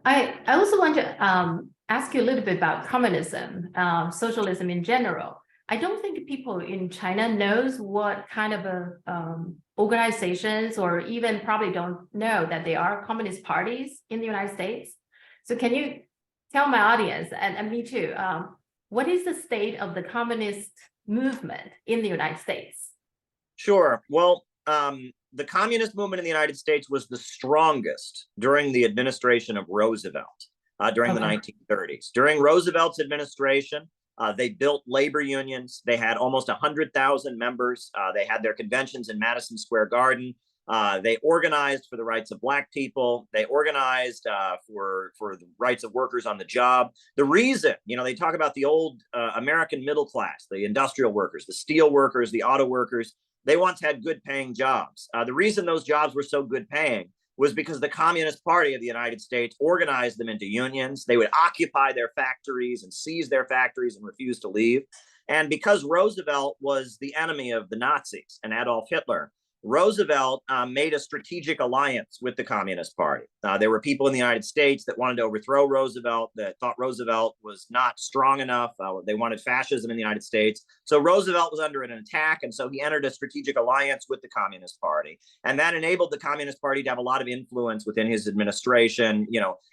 I also want to ask you a little bit about communism, socialism in general. I don't think people in China knows what kind of organizations, or even probably don't know that there are communist parties in the United States. So can you tell my audience, and me too, what is the state of the communist movement in the United States? Sure. Well, the communist movement in the United States was the strongest during the administration of Roosevelt, during the Okay. 1930s. During Roosevelt's administration, they built labor unions. They had almost 100,000 members. They had their conventions in Madison Square Garden. They organized for the rights of Black people. They organized for the rights of workers on the job. The reason, they talk about the old American middle class, the industrial workers, the steel workers, the auto workers. They once had good paying jobs. The reason those jobs were so good paying was because the Communist Party of the United States organized them into unions. They would occupy their factories and seize their factories and refuse to leave. And because Roosevelt was the enemy of the Nazis and Adolf Hitler, Roosevelt made a strategic alliance with the Communist Party. There were people in the United States that wanted to overthrow Roosevelt, that thought Roosevelt was not strong enough. They wanted fascism in the United States. So Roosevelt was under an attack, and so he entered a strategic alliance with the Communist Party. And that enabled the Communist Party to have a lot of influence within his administration.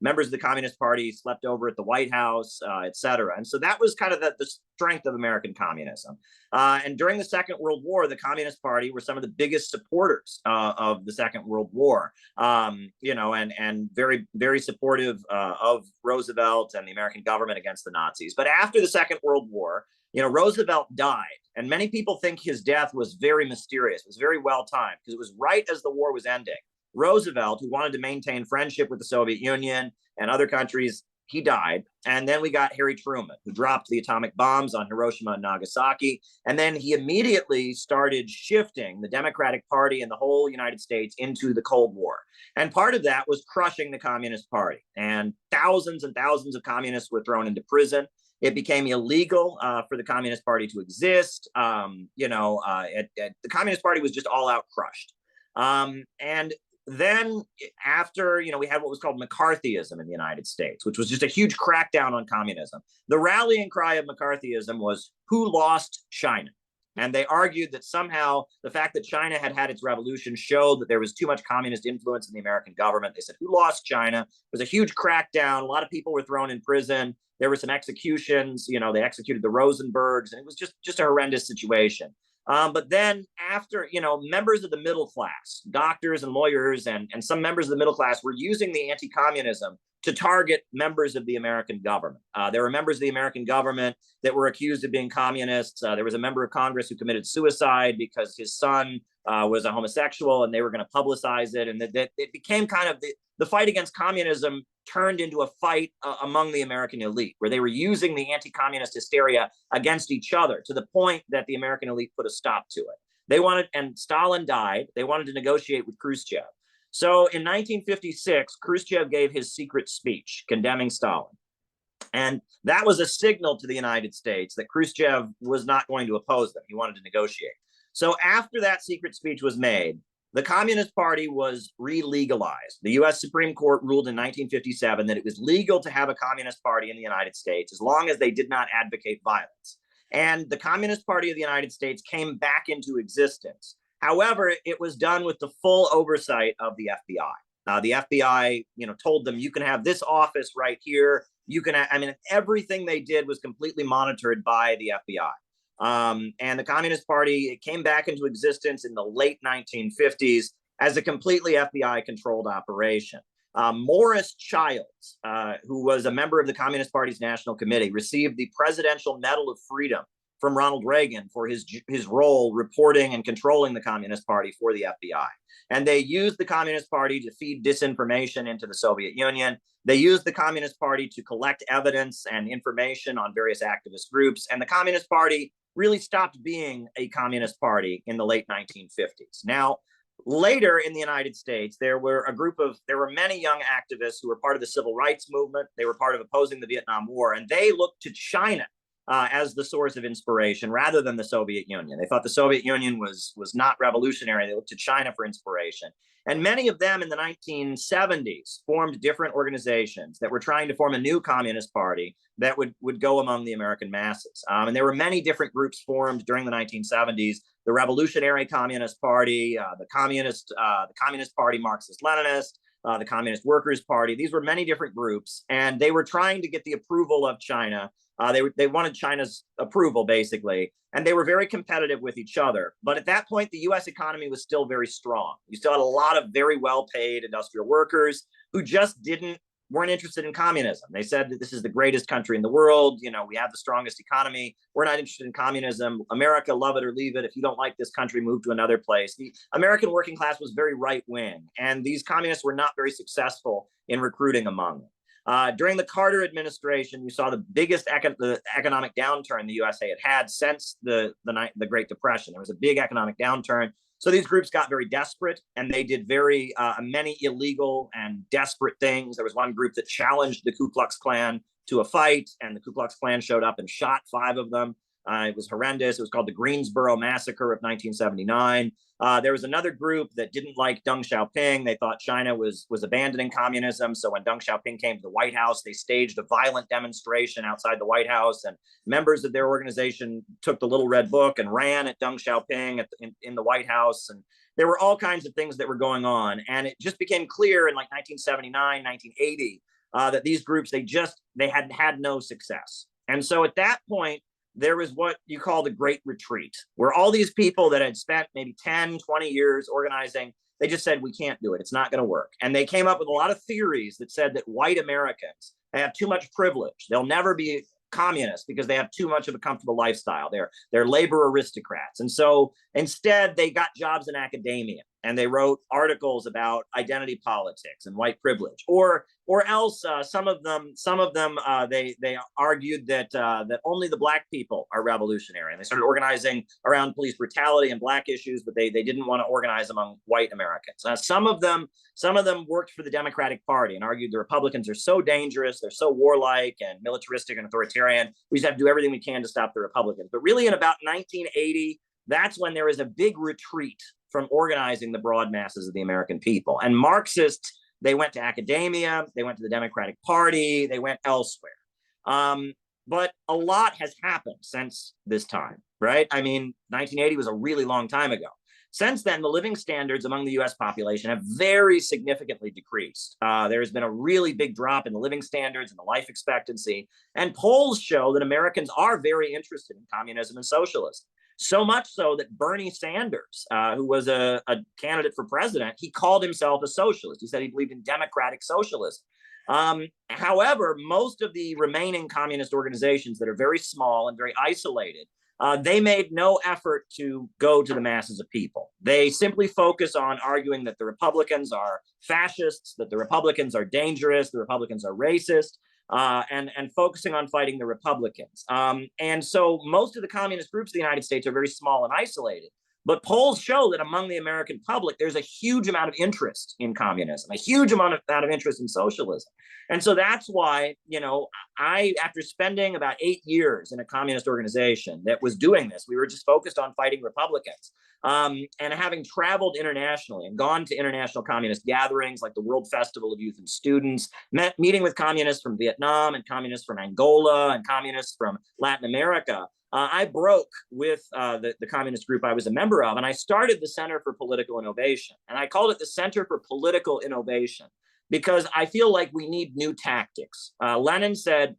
Members of the Communist Party slept over at the White House, et cetera. And so that was kind of the strength of American communism. And during the Second World War, the Communist Party were some of the biggest supporters of the Second World War, and very, very supportive of Roosevelt and the American government against the Nazis. But after the Second World War, Roosevelt died, and many people think his death was very mysterious. It was very well timed because it was right as the war was ending. Roosevelt, who wanted to maintain friendship with the Soviet Union and other countries, he died. And then we got Harry Truman, who dropped the atomic bombs on Hiroshima and Nagasaki. And then he immediately started shifting the Democratic Party and the whole United States into the Cold War. And part of that was crushing the Communist Party. And thousands of communists were thrown into prison. It became illegal for the Communist Party to exist. The Communist Party was just all out crushed. And then after, we had what was called McCarthyism in the United States, which was just a huge crackdown on communism. The rallying cry of McCarthyism was, who lost China? And they argued that somehow the fact that China had had its revolution showed that there was too much communist influence in the American government. They said, who lost China? It was a huge crackdown. A lot of people were thrown in prison. There were some executions. They executed the Rosenbergs, and it was just a horrendous situation. But then after, members of the middle class, doctors and lawyers and some members of the middle class were using the anti-communism to target members of the American government. There were members of the American government that were accused of being communists. There was a member of Congress who committed suicide because his son was a homosexual, and they were going to publicize it. And that it became kind of the fight against communism turned into a fight among the American elite, where they were using the anti-communist hysteria against each other to the point that the American elite put a stop to it. And Stalin died. They wanted to negotiate with Khrushchev. So in 1956, Khrushchev gave his secret speech condemning Stalin. And that was a signal to the United States that Khrushchev was not going to oppose them. He wanted to negotiate. So after that secret speech was made, the Communist Party was re-legalized. The U.S. Supreme Court ruled in 1957 that it was legal to have a Communist Party in the United States as long as they did not advocate violence. And the Communist Party of the United States came back into existence. However, it was done with the full oversight of the FBI. The FBI, told them, you can have this office right here. Everything they did was completely monitored by the FBI. And the Communist Party came back into existence in the late 1950s as a completely FBI-controlled operation. Morris Childs, who was a member of the Communist Party's National Committee, received the Presidential Medal of Freedom from Ronald Reagan for his role reporting and controlling the Communist Party for the FBI. And they used the Communist Party to feed disinformation into the Soviet Union. They used the Communist Party to collect evidence and information on various activist groups. And the Communist Party really stopped being a communist party in the late 1950s. Now, later in the United States, there were many young activists who were part of the civil rights movement. They were part of opposing the Vietnam War, and they looked to China as the source of inspiration rather than the Soviet Union. They thought the Soviet Union was not revolutionary. They looked to China for inspiration. And many of them in the 1970s formed different organizations that were trying to form a new communist party that would go among the American masses. And there were many different groups formed during the 1970s. The Revolutionary Communist Party, the Communist Party Marxist-Leninist, the Communist Workers' Party. These were many different groups, and they were trying to get the approval of China. They wanted China's approval, basically, and they were very competitive with each other. But at that point, the U.S. economy was still very strong. You still had a lot of very well-paid industrial workers who just weren't interested in communism. They said that this is the greatest country in the world. You know, we have the strongest economy. We're not interested in communism. America, love it or leave it. If you don't like this country, move to another place. The American working class was very right-wing, and these communists were not very successful in recruiting among them. During the Carter administration, you saw the biggest economic downturn the USA had since the Great Depression. There was a big economic downturn. So these groups got very desperate, and they did very many illegal and desperate things. There was one group that challenged the Ku Klux Klan to a fight, and the Ku Klux Klan showed up and shot 5 of them. It was horrendous. It was called the Greensboro Massacre of 1979. There was another group that didn't like Deng Xiaoping. They thought China was abandoning communism. So when Deng Xiaoping came to the White House, they staged a violent demonstration outside the White House, and members of their organization took the little red book and ran at Deng Xiaoping in the White House. And there were all kinds of things that were going on. And it just became clear in like 1979, 1980, that these groups, they had no success. And so at that point, there was what you call the Great Retreat, where all these people that had spent maybe 10, 20 years organizing, they just said, we can't do it. It's not going to work. And they came up with a lot of theories that said that white Americans have too much privilege. They'll never be communists because they have too much of a comfortable lifestyle. They're labor aristocrats. And so instead, they got jobs in academia, and they wrote articles about identity politics and white privilege. Or else some of them they argued that only the black people are revolutionary, and they started organizing around police brutality and black issues, but they didn't want to organize among white Americans. Some of them worked for the Democratic Party and argued the Republicans are so dangerous, they're so warlike and militaristic and authoritarian. We just have to do everything we can to stop the Republicans. But really, in about 1980, that's when there was a big retreat from organizing the broad masses of the American people. And Marxists, they went to academia, they went to the Democratic Party, they went elsewhere. But a lot has happened since this time, right? I mean, 1980 was a really long time ago. Since then, the living standards among the US population have very significantly decreased. There's been a really big drop in the living standards and the life expectancy. And polls show that Americans are very interested in communism and socialism. So much so that Bernie Sanders, who was a candidate for president, he called himself a socialist. He said he believed in democratic socialism. However, most of the remaining communist organizations that are very small and very isolated, they made no effort to go to the masses of people. They simply focus on arguing that the Republicans are fascists, that the Republicans are dangerous, the Republicans are racist, and focusing on fighting the Republicans. And so most of the communist groups of the United States are very small and isolated. But polls show that among the American public, there's a huge amount of interest in communism, a huge amount of interest in socialism. And so that's why, after spending about 8 years in a communist organization that was doing this, we were just focused on fighting Republicans. And having traveled internationally and gone to international communist gatherings like the World Festival of Youth and Students, meeting with communists from Vietnam and communists from Angola and communists from Latin America, I broke with the communist group I was a member of, and I started the Center for Political Innovation. And I called it the Center for Political Innovation because I feel like we need new tactics. Lenin said,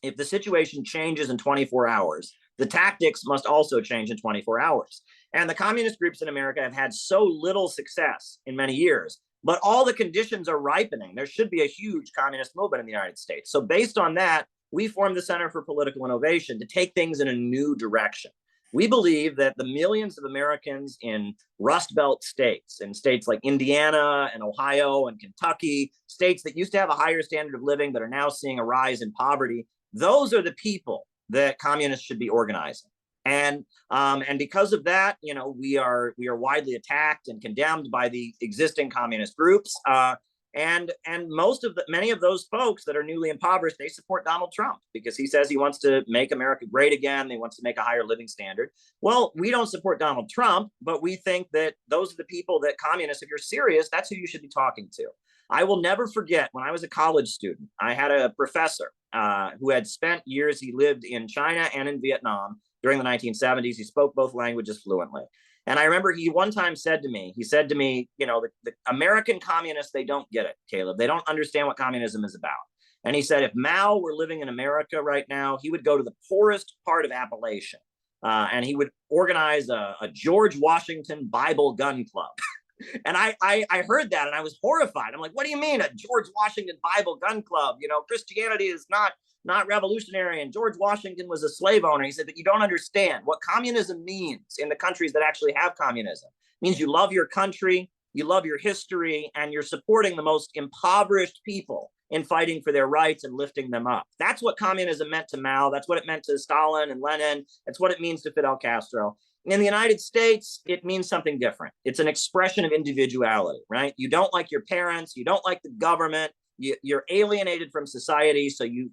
if the situation changes in 24 hours, the tactics must also change in 24 hours. And the communist groups in America have had so little success in many years, but all the conditions are ripening. There should be a huge communist movement in the United States. So based on that, we formed the Center for Political Innovation to take things in a new direction. We believe that the millions of Americans in Rust Belt states, in states like Indiana and Ohio and Kentucky, states that used to have a higher standard of living but are now seeing a rise in poverty, those are the people that communists should be organizing. And because of that, we are widely attacked and condemned by the existing communist groups. And many of those folks that are newly impoverished, they support Donald Trump because he says he wants to make America great again. He wants to make a higher living standard. Well, we don't support Donald Trump, but we think that those are the people that communists, if you're serious, that's who you should be talking to. I will never forget when I was a college student, I had a professor who had spent years, he lived in China and in Vietnam during the 1970s. He spoke both languages fluently. And I remember he one time said to me, you know, the American communists, they don't get it, Caleb. They don't understand what communism is about. And he said, if Mao were living in America right now, he would go to the poorest part of Appalachia and he would organize a George Washington Bible gun club. And I heard that and I was horrified. I'm like, what do you mean a George Washington Bible gun club? You know, Christianity is not revolutionary, and George Washington was a slave owner. He said, but you don't understand what communism means in the countries that actually have communism. It means you love your country, you love your history, and you're supporting the most impoverished people in fighting for their rights and lifting them up. That's what communism meant to Mao. That's what it meant to Stalin and Lenin. That's what it means to Fidel Castro. In the United States, it means something different. It's an expression of individuality, right? You don't like your parents, you don't like the government, you're alienated from society, so you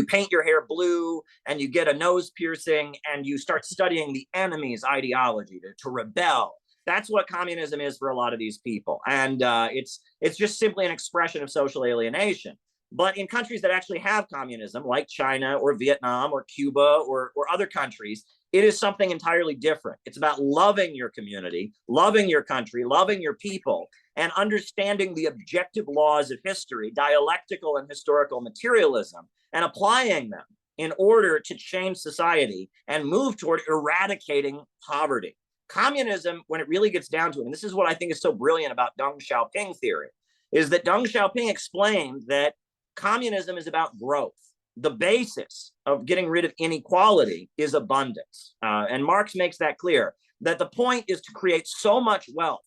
paint your hair blue and you get a nose piercing and you start studying the enemy's ideology to rebel. That's what communism is for a lot of these people, and it's just simply an expression of social alienation. But in countries that actually have communism, like China or Vietnam or Cuba or other countries, it is something entirely different. It's about loving your community, loving your country, loving your people, and understanding the objective laws of history, dialectical and historical materialism, and applying them in order to change society and move toward eradicating poverty. Communism, when it really gets down to it, and this is what I think is so brilliant about Deng Xiaoping theory, is that Deng Xiaoping explained that communism is about growth. The basis of getting rid of inequality is abundance. And Marx makes that clear, that the point is to create so much wealth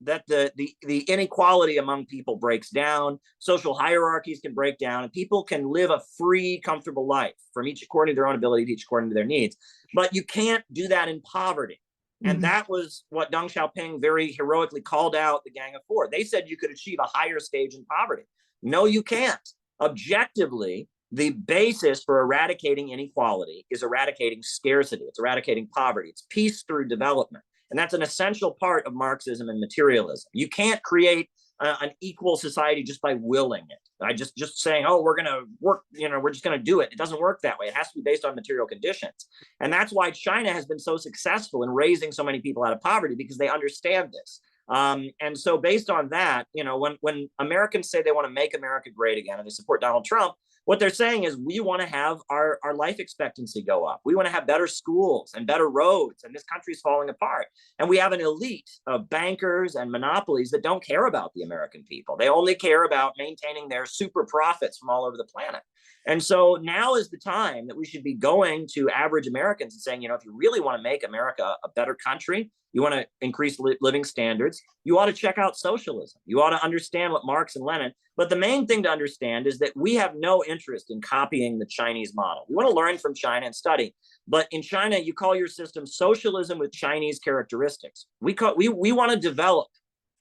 that the inequality among people breaks down, social hierarchies can break down, and people can live a free, comfortable life, from each according to their own ability, each according to their needs. But you can't do that in poverty. And that was what Deng Xiaoping very heroically called out the Gang of Four. They said you could achieve a higher stage in poverty. No, you can't. Objectively, the basis for eradicating inequality is eradicating scarcity. It's eradicating poverty. It's peace through development. And that's an essential part of Marxism and materialism. You can't create an equal society just by willing it. I just saying, oh, we're going to work, you know, we're just going to do it. It doesn't work that way. It has to be based on material conditions. And that's why China has been so successful in raising so many people out of poverty, because they understand this. And so based on that, you know, when Americans say they want to make America great again and they support Donald Trump, what they're saying is we want to have our life expectancy go up. We want to have better schools and better roads, and this country is falling apart. And we have an elite of bankers and monopolies that don't care about the American people. They only care about maintaining their super profits from all over the planet. And so now is the time that we should be going to average Americans and saying, you know, if you really want to make America a better country, you want to increase living standards, you ought to check out socialism. You ought to understand what Marx and Lenin. But the main thing to understand is that we have no interest in copying the Chinese model. We want to learn from China and study. But in China, you call your system socialism with Chinese characteristics. We want to develop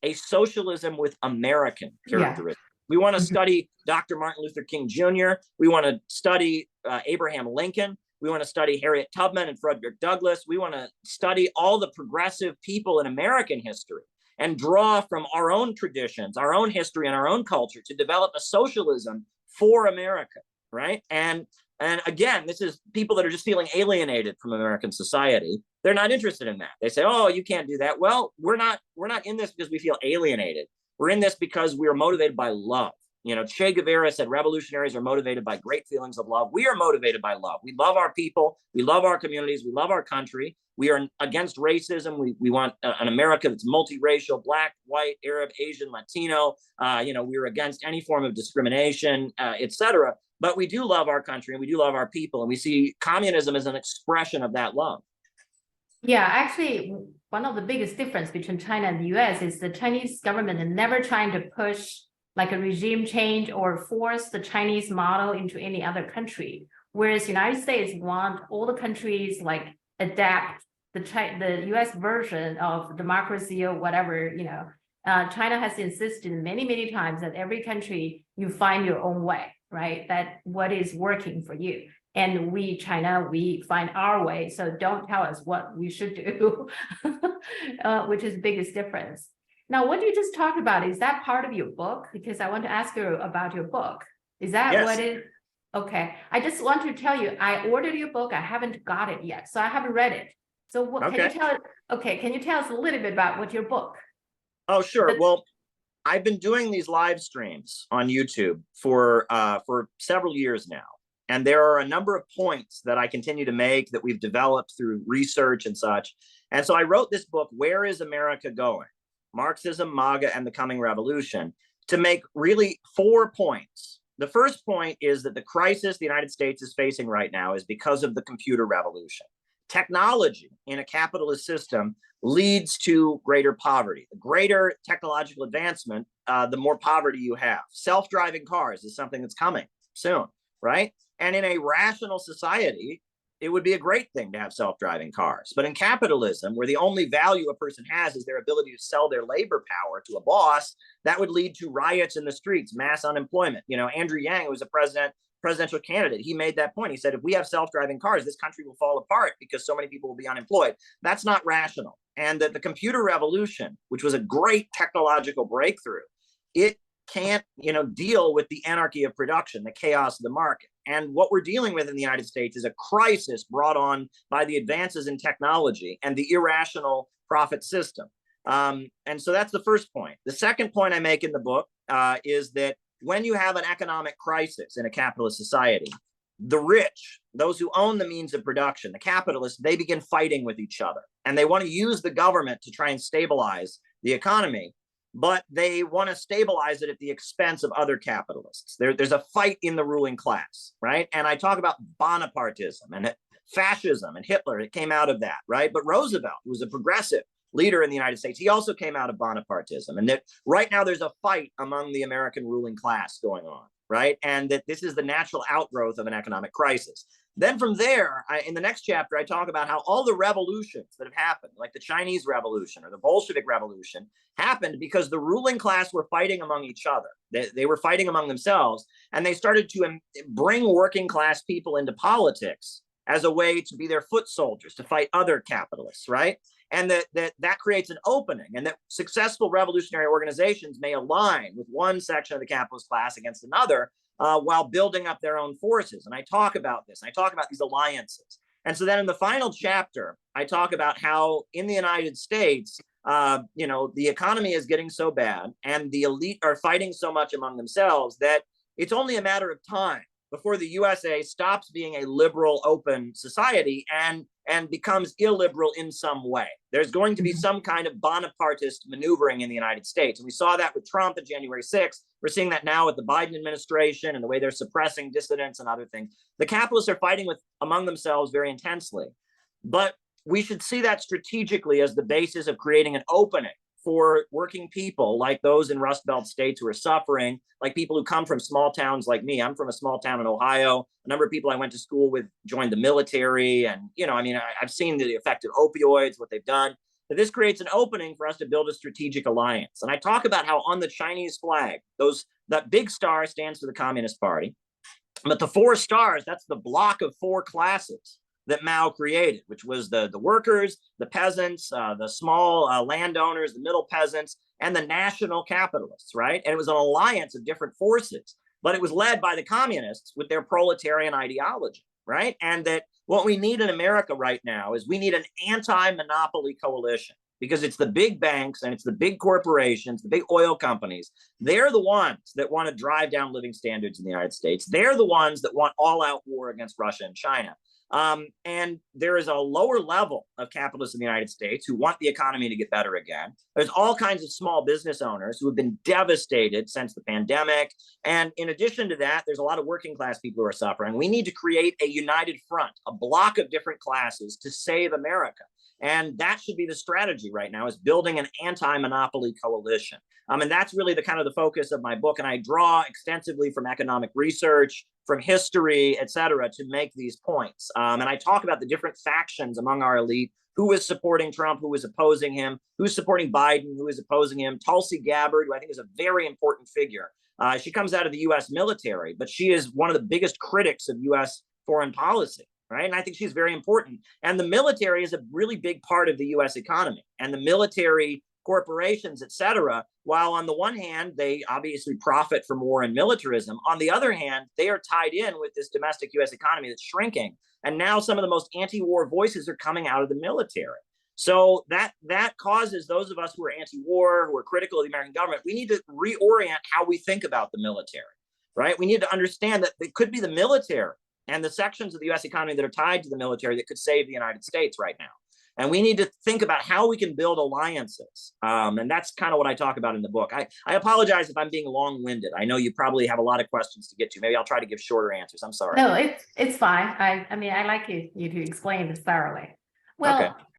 a socialism with American characteristics. Yeah. We want to study Dr. Martin Luther King Jr. We want to study Abraham Lincoln. We want to study Harriet Tubman and Frederick Douglass. We want to study all the progressive people in American history and draw from our own traditions, our own history, and our own culture to develop a socialism for America, right? And again, this is people that are just feeling alienated from American society. They're not interested in that. They say, oh, you can't do that. Well, we're not in this because we feel alienated. We're in this because we are motivated by love. You know, Che Guevara said revolutionaries are motivated by great feelings of love. We are motivated by love. We love our people. We love our communities. We love our country. We are against racism. We want an America that's multiracial, Black, white, Arab, Asian, Latino. We're against any form of discrimination, et cetera. But we do love our country and we do love our people. And we see communism as an expression of that love. Yeah, actually, one of the biggest difference between China and the US is the Chinese government is never trying to push like a regime change or force the Chinese model into any other country. Whereas the United States want all the countries like adapt the US version of democracy or whatever, China has insisted many, many times that every country, you find your own way, right? That what is working for you. And we, China, we find our way. So don't tell us what we should do, which is the biggest difference. Now, what you just talked about, is that part of your book? Because I want to ask you about your book. Is that Yes. what it? Okay. I just want to tell you, I ordered your book. I haven't got it yet. So I haven't read it. So what can you tell? Okay. Can you tell us a little bit about what your book? Oh, sure. Well, I've been doing these live streams on YouTube for several years now. And there are a number of points that I continue to make that we've developed through research and such. And so I wrote this book, Where is America Going? Marxism, MAGA, and the Coming Revolution, to make really 4 points. The first point is that the crisis the United States is facing right now is because of the computer revolution. Technology in a capitalist system leads to greater poverty. The greater technological advancement, the more poverty you have. Self-driving cars is something that's coming soon, right? And in a rational society, it would be a great thing to have self-driving cars. But in capitalism, where the only value a person has is their ability to sell their labor power to a boss, that would lead to riots in the streets, mass unemployment. You know, Andrew Yang, who was a presidential candidate, he made that point. He said, if we have self-driving cars, this country will fall apart because so many people will be unemployed. That's not rational. And that the computer revolution, which was a great technological breakthrough, it can't, deal with the anarchy of production, the chaos of the market. And what we're dealing with in the United States is a crisis brought on by the advances in technology and the irrational profit system. And so that's the first point. The second point I make in the book is that when you have an economic crisis in a capitalist society, the rich, those who own the means of production, the capitalists, they begin fighting with each other. And they want to use the government to try and stabilize the economy, but they want to stabilize it at the expense of other capitalists. There's a fight in the ruling class, right? And I talk about Bonapartism and fascism and Hitler. It came out of that, right? But Roosevelt, who was a progressive leader in the United States, he also came out of Bonapartism. And that right now there's a fight among the American ruling class going on, right? And that this is the natural outgrowth of an economic crisis. Then from there, in the next chapter, I talk about how all the revolutions that have happened, like the Chinese Revolution or the Bolshevik Revolution, happened because the ruling class were fighting among each other. They were fighting among themselves, and they started to bring working class people into politics as a way to be their foot soldiers, to fight other capitalists, right? And that creates an opening, and that successful revolutionary organizations may align with one section of the capitalist class against another, while building up their own forces. And I talk about this. I talk about these alliances. And so then in the final chapter, I talk about how in the United States, the economy is getting so bad and the elite are fighting so much among themselves that it's only a matter of time before the USA stops being a liberal, open society and becomes illiberal in some way. There's going to be some kind of Bonapartist maneuvering in the United States. And we saw that with Trump on January 6th. We're seeing that now with the Biden administration and the way they're suppressing dissidents and other things. The capitalists are fighting among themselves very intensely. But we should see that strategically as the basis of creating an opening for working people like those in Rust Belt states who are suffering, like people who come from small towns like me. I'm from a small town in Ohio. A number of people I went to school with joined the military. And, I've seen the effect of opioids, what they've done. But this creates an opening for us to build a strategic alliance. And I talk about how on the Chinese flag, that big star stands for the Communist Party. But the 4 stars, that's the block of 4 classes that Mao created, which was the workers, the peasants, the small landowners, the middle peasants, and the national capitalists, right? And it was an alliance of different forces, but it was led by the communists with their proletarian ideology, right? And that what we need in America right now is we need an anti-monopoly coalition, because it's the big banks and it's the big corporations, the big oil companies. They're the ones that want to drive down living standards in the United States. They're the ones that want all-out war against Russia and China. And there is a lower level of capitalists in the United States who want the economy to get better again. There's all kinds of small business owners who have been devastated since the pandemic. And in addition to that, there's a lot of working class people who are suffering. We need to create a united front, a block of different classes to save America. And that should be the strategy right now, is building an anti-monopoly coalition. And that's really the focus of my book. And I draw extensively from economic research, from history, et cetera, to make these points. And I talk about the different factions among our elite who is supporting Trump, who is opposing him, who's supporting Biden, who is opposing him. Tulsi Gabbard, who I think is a very important figure. She comes out of the U.S. military, but she is one of the biggest critics of U.S. foreign policy, right? And I think she's very important. And the military is a really big part of the U.S. economy. And the military corporations, et cetera, while on the one hand, they obviously profit from war and militarism, on the other hand, they are tied in with this domestic U.S. economy that's shrinking. And now some of the most anti-war voices are coming out of the military. So that causes those of us who are anti-war, who are critical of the American government, we need to reorient how we think about the military, right? We need to understand that it could be the military and the sections of the U.S. economy that are tied to the military that could save the United States right now. And we need to think about how we can build alliances. And that's kind of what I talk about in the book. I apologize if I'm being long-winded. I know you probably have a lot of questions to get to. Maybe I'll try to give shorter answers. I'm sorry. No, it's fine. I mean, I like you to explain this thoroughly. Well, Okay.